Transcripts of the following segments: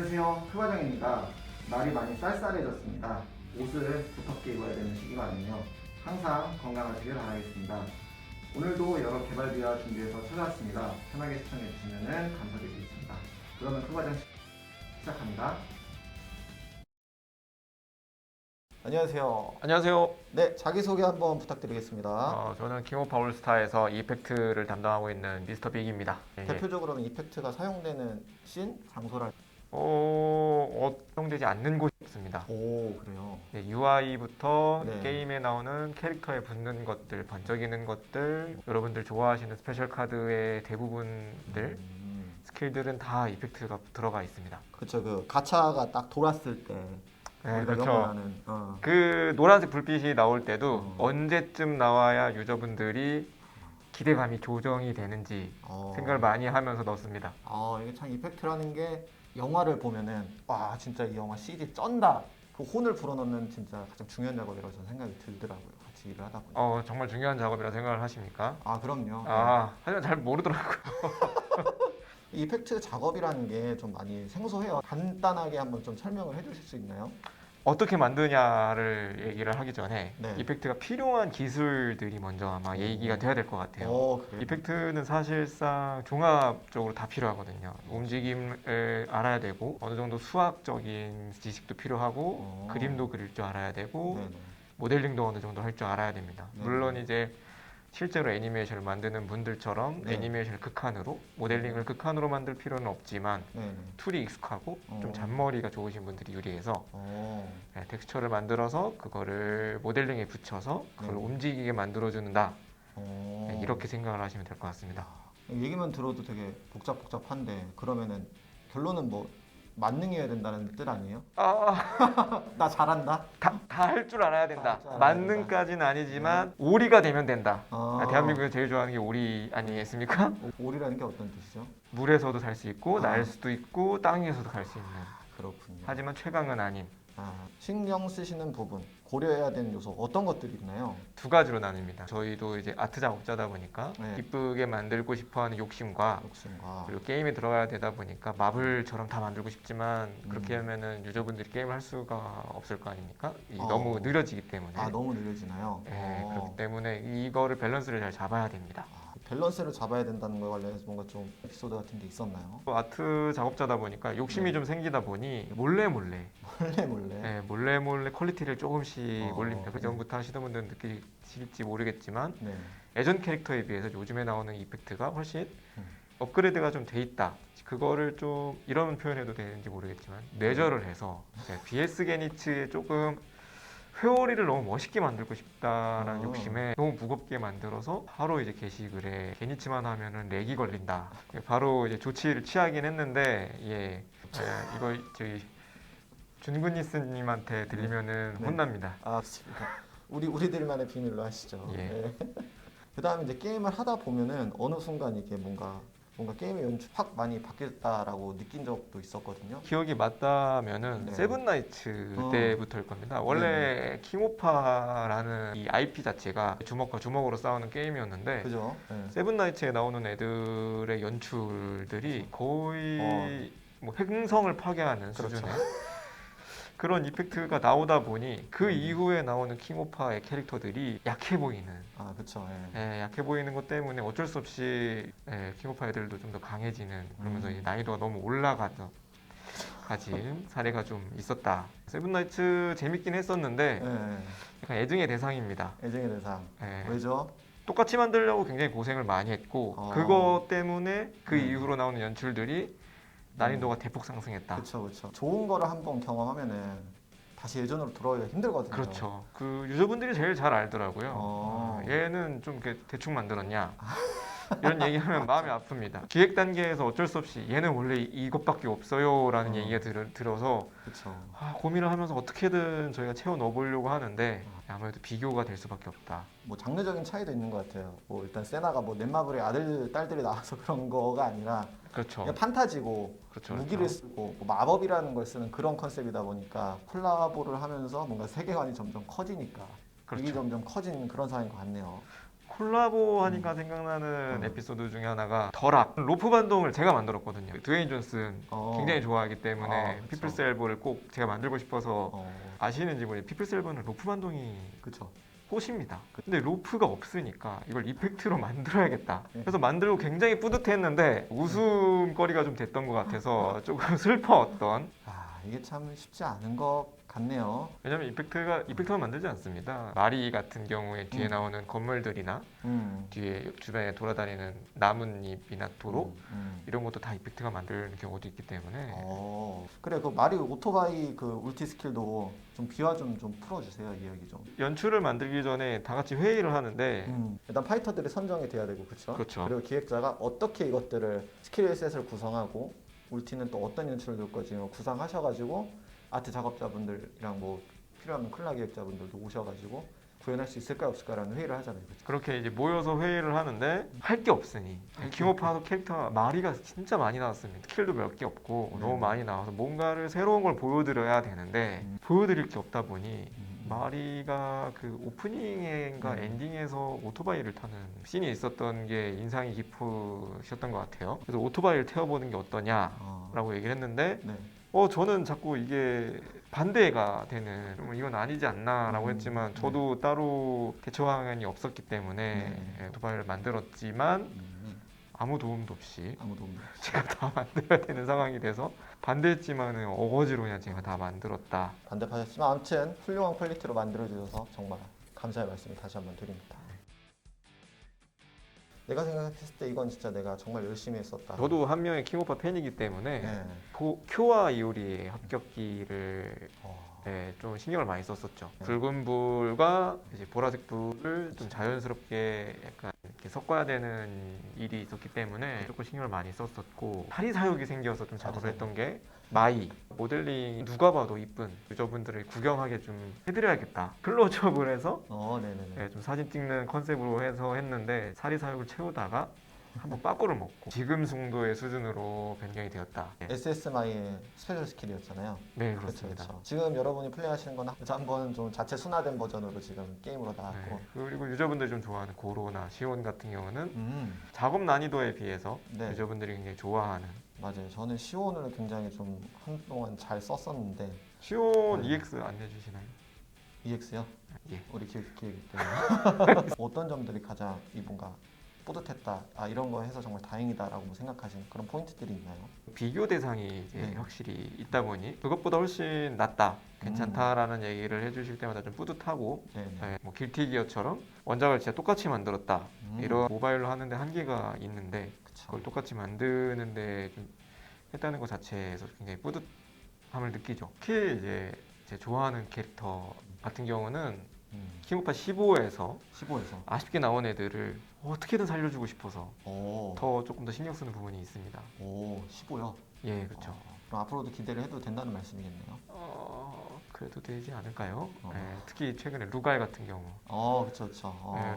안녕하세요. 크과장입니다. 날이 많이 쌀쌀해졌습니다. 옷을 두텁게 입어야 되는 시기가 아니며 항상 건강하시길 바라겠습니다. 오늘도 여러 개발 비화 준비해서 찾아왔습니다. 편하게 시청해 주시면 감사드리겠습니다. 그러면 크과장 시작합니다. 안녕하세요. 안녕하세요. 네, 자기소개 한번 부탁드리겠습니다. 저는 킹오파 올스타에서 이펙트를 담당하고 있는 미스터 빅입니다. 대표적으로는 이펙트가 사용되는 씬, 장소랄. 사용되지 않는 곳이 없습니다. 오, 그래요. UI부터 네. 게임에 나오는 캐릭터에 붙는 것들, 반짝이는 것들, 여러분들 좋아하시는 스페셜 카드의 대부분들, 스킬들은 다 이펙트가 들어가 있습니다. 그쵸, 그 가차가 딱 돌았을 때 네, 우리가 그렇죠. 영어하는 그 노란색 불빛이 나올 때도 어. 언제쯤 나와야 유저분들이 기대감이 조정이 되는지 생각을 많이 하면서 넣습니다. 이게 참 이펙트라는 게 영화를 보면은 와 진짜 이 영화 CG 쩐다 그 혼을 불어넣는 진짜 가장 중요한 작업이라고 저는 생각이 들더라고요. 같이 일을 하다 보니. 정말 중요한 작업이라 생각을 하십니까? 그럼요. 하지만 잘 모르더라고요. 이 이펙트 작업이라는 게 좀 많이 생소해요. 간단하게 한번 좀 설명을 해주실 수 있나요? 어떻게 만드냐를 얘기를 하기 전에 네. 이펙트가 필요한 기술들이 먼저 아마 얘기가 돼야 될 것 같아요. 그래요? 이펙트는 사실상 종합적으로 다 필요하거든요. 움직임을 알아야 되고 어느 정도 수학적인 지식도 필요하고 그림도 그릴 줄 알아야 되고 네네. 모델링도 어느 정도 할 줄 알아야 됩니다. 네. 물론 이제 실제로 애니메이션을 만드는 분들처럼 네. 애니메이션을 극한으로 모델링을 극한으로 만들 필요는 없지만 네네. 툴이 익숙하고 어. 좀 잔머리가 좋으신 분들이 유리해서 어. 텍스처를 만들어서 그거를 모델링에 붙여서 그걸 네. 움직이게 만들어주는다. 어. 이렇게 생각을 하시면 될 것 같습니다. 얘기만 들어도 되게 복잡한데 그러면은 결론은 뭐 만능이어야 된다는 뜻 아니에요? 나 잘한다? 다 할 줄 알아야 된다. 할줄 알아야 만능까지는 아니지만 오리가 되면 된다. 아. 대한민국에서 제일 좋아하는 게 오리 아니겠습니까? 오리라는 게 어떤 뜻이죠? 물에서도 살 수 있고 아. 날 수도 있고 땅에서도 갈 수 있는. 그렇군요. 하지만 최강은 아닌 신경 쓰시는 부분, 고려해야 되는 요소 어떤 것들이 있나요? 두 가지로 나뉩니다. 저희도 이제 아트 작업자다 보니까 네. 이쁘게 만들고 싶어하는 욕심과 욕심과 그리고 게임에 들어가야 되다 보니까 마블처럼 다 만들고 싶지만 그렇게 하면은 유저분들이 게임을 할 수가 없을 거 아닙니까? 너무 느려지기 때문에. 너무 느려지나요? 네, 그렇기 때문에 이거를 밸런스를 잘 잡아야 됩니다. 밸런스를 잡아야 된다는 거에 관련해서 뭔가 좀 에피소드 같은 게 있었나요? 아트 작업자다 보니까 욕심이 좀 생기다 보니 몰래 몰래 네, 몰래 퀄리티를 조금씩 올립니다. 그 네. 전부터 하시던 분들은 느끼실지 모르겠지만 네. 예전 캐릭터에 비해서 요즘에 나오는 이펙트가 훨씬 업그레이드가 좀 돼 있다. 그거를 좀 이런 표현해도 되는지 모르겠지만 뇌절을 해서 BS 게니츠에 조금 회오리를 너무 멋있게 만들고 싶다라는 욕심에 너무 무겁게 만들어서 바로 이제 게시글에 게니츠만 하면은 렉이 걸린다. 바로 이제 조치를 취하긴 했는데 이거 저희 준근니스님한테 들리면은 네. 혼납니다. 좋습니다. 우리들만의 비밀로 하시죠. 예. 네. 그다음에 이제 게임을 하다 보면은 어느 순간 이게 뭔가 게임의 연출 확 많이 바뀌었다라고 느낀 적도 있었거든요. 기억이 맞다면은 네. 세븐나이츠 때부터일 겁니다. 원래 킹오파라는 이 IP 자체가 주먹과 주먹으로 싸우는 게임이었는데 그죠? 네. 세븐나이츠에 나오는 애들의 연출들이 거의 뭐 행성을 파괴하는 그렇죠. 수준의 그런 이펙트가 나오다 보니 그 이후에 나오는 킹오파의 캐릭터들이 약해 보이는 그렇죠. 약해 보이는 것 때문에 어쩔 수 없이 킹오파 애들도 좀 더 강해지는 그러면서 이 난이도가 너무 올라가서 가진 사례가 좀 있었다. 세븐나이츠 재밌긴 했었는데 약간 애증의 대상입니다. 애정의 대상. 예. 왜죠? 똑같이 만들려고 굉장히 고생을 많이 했고 그거 때문에 그 이후로 나오는 연출들이 난이도가 대폭 상승했다. 그렇죠. 좋은 거를 한번 경험하면은 다시 예전으로 돌아오기가 힘들거든요. 그렇죠. 그 유저분들이 제일 잘 알더라고요. 얘는 좀 이렇게 대충 만들었냐 이런 얘기하면 마음이 아픕니다. 기획 단계에서 어쩔 수 없이 얘는 원래 이것밖에 없어요라는 얘기가 들어서 그렇죠. 고민을 하면서 어떻게든 저희가 채워 넣어보려고 하는데 아무래도 비교가 될 수밖에 없다. 뭐 장르적인 차이도 있는 것 같아요. 뭐 일단 세나가 뭐 넷마블의 아들 딸들이 나와서 그런 거가 아니라 그렇죠. 그냥 판타지고 그렇죠. 무기를 쓰고 뭐 마법이라는 걸 쓰는 그런 컨셉이다 보니까 콜라보를 하면서 뭔가 세계관이 점점 커지니까 그렇죠. 이게 점점 커진 그런 상황인 것 같네요. 콜라보 하니까 생각나는 음. 에피소드 중에 하나가 더락 로프 반동을 제가 만들었거든요. 드웨인 존슨 굉장히 좋아하기 때문에 그쵸. 피플스 엘보를 꼭 제가 만들고 싶어서 아시는지 모르겠는데 피플스 엘보는 로프 반동이 그쵸. 꽃입니다. 근데 로프가 없으니까 이걸 이펙트로 만들어야겠다. 네. 그래서 만들고 굉장히 뿌듯했는데 웃음거리가 좀 됐던 것 같아서 조금 슬퍼했던. 이게 참 쉽지 않은 것 같네요. 왜냐면 이펙트만 만들지 않습니다. 마리 같은 경우에 뒤에 나오는 건물들이나 뒤에 주변에 돌아다니는 나뭇잎이나 도로 이런 것도 다 이펙트가 만드는 경우도 있기 때문에 그래, 그 마리 오토바이 그 울티 스킬도 좀 비화 좀 풀어주세요, 이야기 좀. 연출을 만들기 전에 다 같이 회의를 하는데 일단 파이터들이 선정이 돼야 되고, 그렇죠? 그렇죠. 그리고 기획자가 어떻게 이것들을 스킬셋을 구성하고 울티는 또 어떤 연출을 줄 거지 구상하셔가지고 아트 작업자분들이랑 뭐 필요하면 콜라 기획자분들도 오셔가지고 구현할 수 있을까 없을까라는 회의를 하잖아요. 그렇죠? 그렇게 이제 모여서 회의를 하는데 할 게 없으니 킹 오브 파도 캐릭터가 마리가 진짜 많이 나왔습니다. 스킬도 몇 개 없고 너무 많이 나와서 뭔가를 새로운 걸 보여드려야 되는데 보여드릴 게 없다 보니 마리가 그 오프닝인가 엔딩에서 오토바이를 타는 씬이 있었던 게 인상이 깊으셨던 것 같아요. 그래서 오토바이를 태워보는 게 어떠냐라고 얘기를 했는데 저는 자꾸 이게 반대가 되는 이건 아니지 않나라고 했지만 저도 따로 대처 방안이 없었기 때문에 오토바이를 만들었지만 아무 도움도 없이 제가 다 만들어야 되는 상황이 돼서 반대했지만 어거지로 그냥 제가 다 만들었다. 반대하셨지만 아무튼 훌륭한 퀄리티로 만들어주셔서 정말 감사의 말씀을 다시 한번 드립니다. 내가 생각했을 때 이건 진짜 내가 정말 열심히 했었다. 저도 한 명의 킹오파 팬이기 때문에 쿄와 이오리의 합격기를 좀 신경을 많이 썼었죠. 붉은 불과 이제 보라색 불을 좀 자연스럽게 약간 이렇게 섞어야 되는 일이 있었기 때문에 조금 신경을 많이 썼었고 파리 사육이 생겨서 좀 작업을 했던 게 마이 모델링 누가 봐도 이쁜 유저분들을 구경하게 좀 해드려야겠다. 클로즈업을 해서 좀 사진 찍는 컨셉으로 해서 했는데 사리 사육을 채우다가 한번 빠꾸를 먹고 지금 정도의 수준으로 변경이 되었다. SS마이의 스페셜 스킬이었잖아요. 네, 그렇습니다. 그렇죠. 지금 여러분이 플레이하시는 건 한번 좀 자체 순화된 버전으로 지금 게임으로 나왔고 그리고 유저분들이 좀 좋아하는 고로나 시온 같은 경우는 작업 난이도에 비해서 유저분들이 굉장히 좋아하는 맞아요. 저는 시온을 굉장히 좀 한동안 잘 썼었는데 시온 EX 안 내주시나요? EX요? 예. 우리 기획 때문에 어떤 점들이 가장 뭔가 뿌듯했다, 이런 거 해서 정말 다행이다라고 생각하시는 그런 포인트들이 있나요? 비교 대상이 이제 확실히 있다 보니 그것보다 훨씬 낫다, 괜찮다라는 얘기를 해주실 때마다 좀 뿌듯하고 뭐 길티 기어처럼 원작을 진짜 똑같이 만들었다 이런 모바일로 하는데 한계가 있는데 그걸 똑같이 만드는데 좀 했다는 것 자체에서 굉장히 뿌듯함을 느끼죠. 특히 이제 제 좋아하는 캐릭터 같은 경우는 킹오파 15에서 아쉽게 나온 애들을 어떻게든 살려주고 싶어서 조금 더 신경 쓰는 부분이 있습니다. 15요? 예, 그렇죠. 그럼 앞으로도 기대를 해도 된다는 말씀이겠네요. 그래도 되지 않을까요? 특히 최근에 루갈 같은 경우. 그렇죠.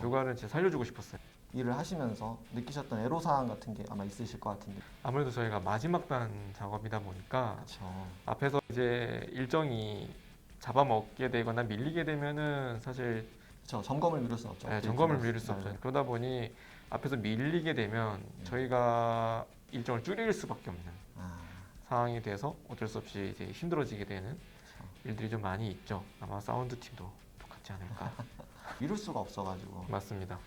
루갈은 진짜 살려주고 싶었어요. 일을 하시면서 느끼셨던 애로사항 같은 게 아마 있으실 것 같은데. 아무래도 저희가 마지막 단 작업이다 보니까 그렇죠. 앞에서 이제 일정이 잡아먹게 되거나 밀리게 되면은 사실 점검을 미룰 수 없죠. 점검을 미룰 수 없죠. 그러다 보니 앞에서 밀리게 되면 저희가 일정을 줄일 수밖에 없는 상황이 돼서 어쩔 수 없이 이제 힘들어지게 되는 일들이 좀 많이 있죠. 아마 사운드 팀도 똑같지 않을까. 미룰 수가 없어가지고. 맞습니다.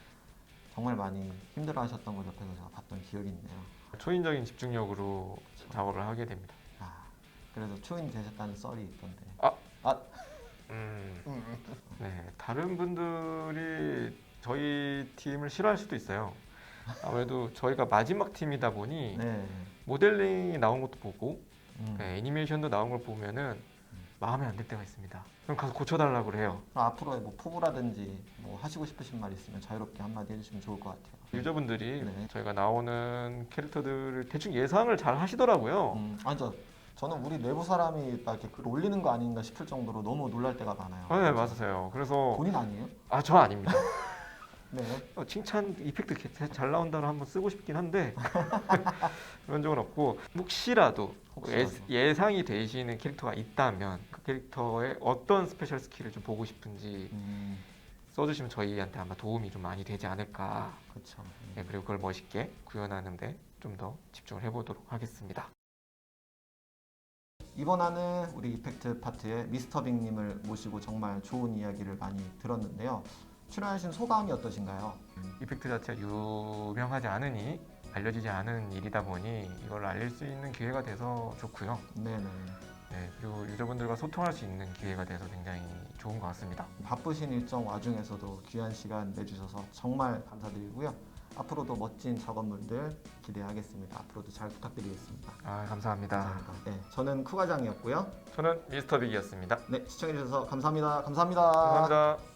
정말 많이 힘들어하셨던 걸 옆에서 제가 봤던 기억이 있네요. 초인적인 집중력으로 작업을 하게 됩니다. 그래도 초인이 되셨다는 썰이 있던데. 네, 다른 분들이 저희 팀을 싫어할 수도 있어요. 아무래도 저희가 마지막 팀이다 보니 모델링이 나온 것도 보고 애니메이션도 나온 걸 보면은 마음에 안 들 때가 있습니다. 그럼 가서 고쳐달라고 그래요. 앞으로의 뭐 포부라든지 뭐 하시고 싶으신 말 있으면 자유롭게 한마디 해주시면 좋을 것 같아요. 유저분들이 저희가 나오는 캐릭터들을 대충 예상을 잘 하시더라고요. 저는 우리 내부 사람이 딱 이렇게 글 올리는 거 아닌가 싶을 정도로 너무 놀랄 때가 많아요. 네, 맞아요. 그래서 본인 아니에요? 저 아닙니다. 네. 칭찬 이펙트 잘 나온다로 한번 쓰고 싶긴 한데 그런 적은 없고 혹시라도 예상이 되시는 캐릭터가 있다면 그 캐릭터의 어떤 스페셜 스킬을 좀 보고 싶은지 써주시면 저희한테 아마 도움이 좀 많이 되지 않을까. 그렇죠. 네, 그리고 그걸 멋있게 구현하는데 좀 더 집중을 해보도록 하겠습니다. 이번 화는 우리 이펙트 파트의 미스터 빅님을 모시고 정말 좋은 이야기를 많이 들었는데요. 출연하신 소감이 어떠신가요? 이펙트 자체가 유명하지 않으니 알려지지 않은 일이다 보니 이걸 알릴 수 있는 기회가 돼서 좋고요. 네네. 네, 그리고 유저분들과 소통할 수 있는 기회가 돼서 굉장히 좋은 것 같습니다. 바쁘신 일정 와중에서도 귀한 시간 내주셔서 정말 감사드리고요. 앞으로도 멋진 작업물들 기대하겠습니다. 앞으로도 잘 부탁드리겠습니다. 감사합니다. 감사합니다. 네, 저는 쿠과장이었고요. 저는 미스터 빅이었습니다. 네, 시청해주셔서 감사합니다. 감사합니다. 감사합니다.